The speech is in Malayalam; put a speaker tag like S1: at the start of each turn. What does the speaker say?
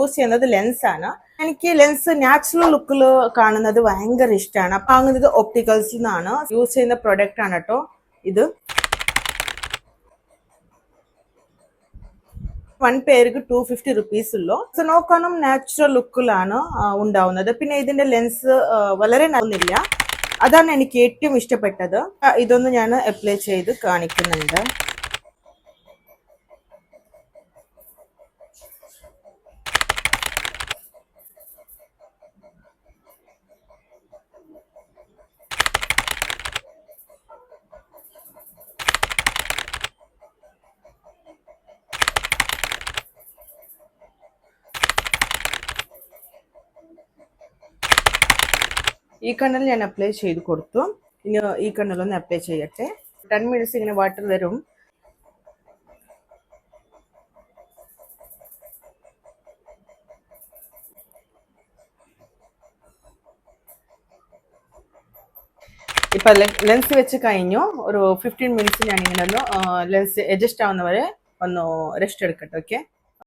S1: യൂസ് ചെയ്യുന്നത് ലെൻസ് ആണ്. എനിക്ക് ലെൻസ് നാച്ചുറൽ ലുക്കിൽ കാണുന്നത് ഭയങ്കര ഇഷ്ടമാണ്. അപ്പൊ വാങ്ങുന്നത് ഒപ്റ്റിക്കൽസിൽ നിന്നാണ്. യൂസ് ചെയ്യുന്ന പ്രൊഡക്റ്റ് ആണ് കേട്ടോ ഇത്. 1 പേർക്ക് 250 റുപ്പീസ് ഉള്ളൂ. സോ നോക്കണം നാച്ചുറൽ ലുക്കിലാണ് ഉണ്ടാവുന്നത്. പിന്നെ ഇതിന്റെ ലെൻസ് വളരെ നന്നില്ല. അതാണ് എനിക്ക് ഏറ്റവും ഇഷ്ടപ്പെട്ടത്. ഇതൊന്ന് ഞാൻ അപ്ലൈ ചെയ്ത് കാണിക്കുന്നുണ്ട്. ഈ കണ്ണിൽ ഞാൻ അപ്ലൈ ചെയ്ത് കൊടുത്തു. ഇനി ഈ കണ്ണിലൊന്ന് അപ്ലൈ ചെയ്യട്ടെ. 10 മിനിറ്റ്സ് ഇങ്ങനെ വാട്ടർ വരും. ഇപ്പൊ ലെൻസ് വെച്ച് കഴിഞ്ഞു. ഒരു 15 മിനിറ്റ്സ് ഞാൻ ഇങ്ങനെ ഒന്ന് ലെൻസ് അഡ്ജസ്റ്റ് ആവുന്നവരെ ഒന്ന് റെസ്റ്റ് എടുക്കട്ടെ. ഓക്കെ.